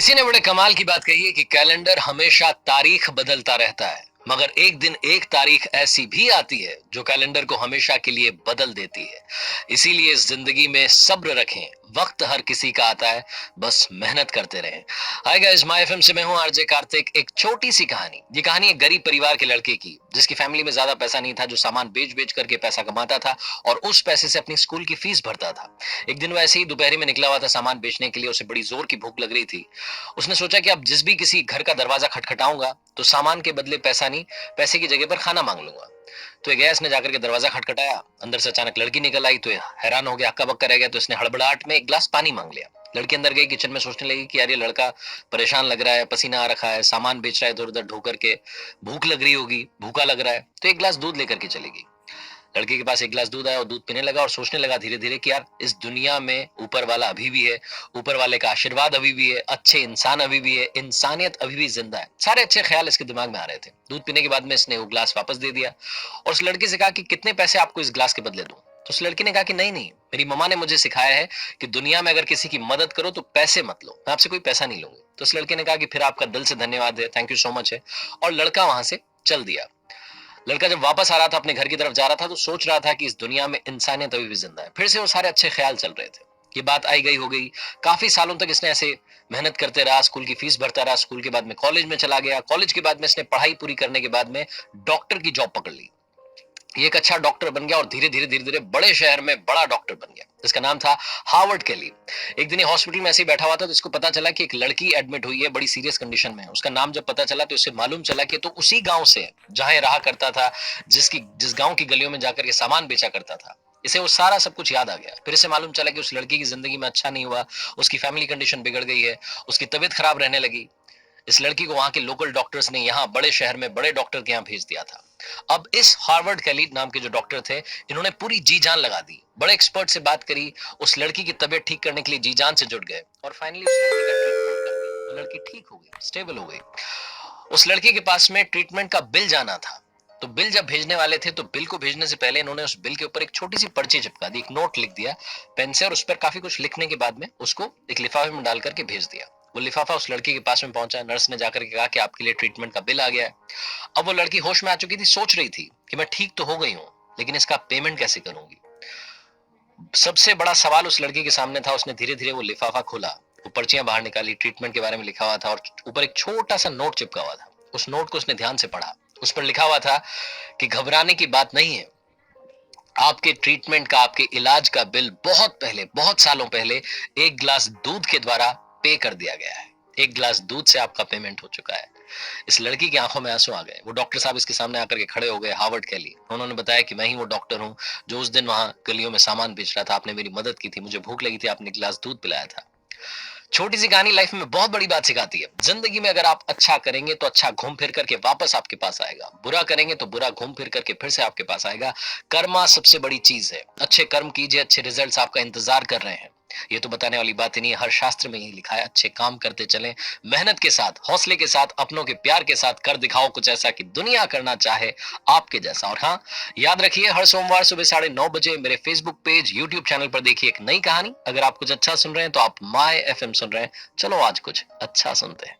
किसी ने बड़े कमाल की बात कही है कि कैलेंडर हमेशा तारीख बदलता रहता है, मगर एक दिन एक तारीख ऐसी भी आती है जो कैलेंडर को हमेशा के लिए बदल देती है। इसीलिए इस जिंदगी में सब्र रखें। वक्त हर किसी का आता है, बस मेहनत करते रहें। हाय गाइस, माय एफएम से मैं हूं आरजे कार्तिक। एक छोटी सी कहानी। ये कहानी एक गरीब परिवार के लड़के की, जिसकी फैमिली में ज्यादा पैसा नहीं था, जो सामान बेच बेच करके पैसा कमाता था और उस पैसे से अपनी स्कूल की फीस भरता था। एक दिन वैसे ही दोपहर में निकला हुआ था सामान बेचने के लिए। उसे बड़ी जोर की भूख लग रही थी। उसने सोचा कि अब जिस भी किसी घर का दरवाजा खटखटाऊंगा तो सामान के बदले पैसा नहीं, पैसे की जगह पर खाना मांग लूंगा। तो गया, इसने जाकर के दरवाजा खटखटाया। अंदर से अचानक लड़की निकल आई तो हैरान हो गया, हक्का बक्का रह गया। तो इसने हड़बड़ाहट में एक गिलास पानी मांग लिया। लड़की अंदर गई, किचन में सोचने लगी कि यार ये लड़का परेशान लग रहा है, पसीना आ रखा है, सामान बेच रहा है इधर उधर ढो करके, भूख लग रही होगी, भूखा लग रहा है। तो एक गिलास दूध लेकर के चलेगी। लड़के के पास एक गिलास दूध आया और दूध पीने लगा और सोचने लगा धीरे धीरे कि यार इस दुनिया में ऊपर वाला अभी भी है, ऊपर वाले का आशीर्वाद अभी भी है, अच्छे इंसान अभी भी है, इंसानियत अभी भी जिंदा है। सारे अच्छे ख्याल इसके दिमाग में आ रहे थे। दूध पीने के बाद में इसने वो गिलास वापस दे दिया और उस लड़के से कहा कि कितने पैसे आपको इस गिलास के बदले दूं। तो उस लड़की ने कहा कि नहीं नहीं, मेरी मम्मा ने मुझे सिखाया है कि दुनिया में अगर किसी की मदद करो तो पैसे मत लो, मैं आपसे कोई पैसा नहीं लूंगी। तो उस लड़के ने कहा कि फिर आपका दिल से धन्यवाद है, थैंक यू सो मच है, और लड़का वहां से चल दिया। लड़का जब वापस आ रहा था, अपने घर की तरफ जा रहा था, तो सोच रहा था कि इस दुनिया में इंसानियत अभी भी जिंदा है। फिर से वो सारे अच्छे ख्याल चल रहे थे। ये बात आई गई हो गई। काफी सालों तक इसने ऐसे मेहनत करते रहा, स्कूल की फीस भरता रहा, स्कूल के बाद में कॉलेज में चला गया, कॉलेज के बाद में इसने पढ़ाई पूरी करने के बाद में डॉक्टर की जॉब पकड़ ली। ये एक अच्छा डॉक्टर बन गया और धीरे धीरे बड़े शहर में बड़ा डॉक्टर बन गया, जिसका नाम था हार्वर्ड केली। एक दिन ये हॉस्पिटल में ऐसे ही बैठा हुआ था तो इसको पता चला कि एक लड़की एडमिट हुई है, बड़ी सीरियस कंडीशन में है। उसका नाम जब पता चला तो इससे मालूम चला कि तो उसी गांव से जहां ये रहा करता था, जिस गांव की गलियों में जाकर के सामान बेचा करता था। इसे वो सारा सब कुछ याद आ गया। फिर इसे मालूम चला कि उस लड़की की जिंदगी में अच्छा नहीं हुआ, उसकी फैमिली कंडीशन बिगड़ गई है, उसकी तबीयत खराब रहने लगी। इस लड़की को वहां के लोकल डॉक्टर्स ने यहाँ बड़े शहर में बड़े डॉक्टर के यहाँ भेज दिया था। अब इस हार्वर्ड कैली नाम के जो डॉक्टर थे, इन्होंने पूरी जी जान लगा दी, बड़े एक्सपर्ट से बात करी, उस लड़की की तबीयत ठीक करने के लिए जी जान से जुट गए और फाइनली उस लड़की का ट्रीटमेंट कर दिया। वो लड़की ठीक हो गई, स्टेबल हो गई। उस लड़की के पास में ट्रीटमेंट का बिल जाना था। तो बिल जब भेजने वाले थे तो बिल को भेजने से पहले इन्होंने उस बिल के ऊपर एक छोटी सी पर्ची चिपका दी, एक नोट लिख दिया पेन से, और उस पर काफी कुछ लिखने के बाद में उसको एक लिफाफे में डाल करके भेज दिया। वो लिफाफा उस लड़की के पास में पहुंचा। नर्स ने जाकर के कहा कि आपके लिए ट्रीटमेंट का बिल आ गया है। अब वो लड़की होश में आ चुकी थी, सोच रही थी कि मैं ठीक तो हो गई हूं, लेकिन इसका पेमेंट कैसे करूंगी। सबसे बड़ा सवाल उस लड़की के सामने था। उसने धीरे धीरे वो लिफाफा खोला, वो पर्चियां बाहर निकाली, ट्रीटमेंट के बारे में लिखा हुआ था और ऊपर एक छोटा सा नोट चिपका हुआ था। उस नोट को उसने ध्यान से पढ़ा। उस पर लिखा हुआ था कि घबराने की बात नहीं है, आपके ट्रीटमेंट का, आपके इलाज का बिल बहुत पहले, बहुत सालों पहले एक गिलास दूध के द्वारा पे कर दिया गया है। एक गिलास दूध से आपका पेमेंट हो चुका है। इस लड़की की आंखों में आंसू आ गए। वो डॉक्टर साहब इसके सामने आकर के खड़े हो गए, हार्वर्ड कैली। उन्होंने बताया कि मैं ही वो डॉक्टर हूं जो उस दिन वहां गलियों में सामान बेच रहा था। आपने मेरी मदद की थी, मुझे भूख लगी थी, आपने गिलास दूध पिलाया था। छोटी सी कहानी लाइफ में बहुत बड़ी बात सिखाती है। जिंदगी में अगर आप अच्छा करेंगे तो अच्छा घूम फिर करके वापस आपके पास आएगा, बुरा करेंगे तो बुरा घूम फिर करके फिर से आपके पास आएगा। कर्मा सबसे बड़ी चीज है। अच्छे कर्म कीजिए, अच्छे रिजल्ट्स आपका इंतजार कर रहे हैं। ये तो बताने वाली बात ही नहीं है, हर शास्त्र में यही लिखा है। अच्छे काम करते चलें, मेहनत के साथ, हौसले के साथ, अपनों के प्यार के साथ कर दिखाओ कुछ ऐसा कि दुनिया करना चाहे आपके जैसा। और हाँ, याद रखिए, हर सोमवार सुबह 9:30 मेरे फेसबुक पेज, यूट्यूब चैनल पर देखिए एक नई कहानी। अगर आप कुछ अच्छा सुन रहे हैं तो आप माय एफएम सुन रहे हैं। चलो आज कुछ अच्छा सुनते हैं।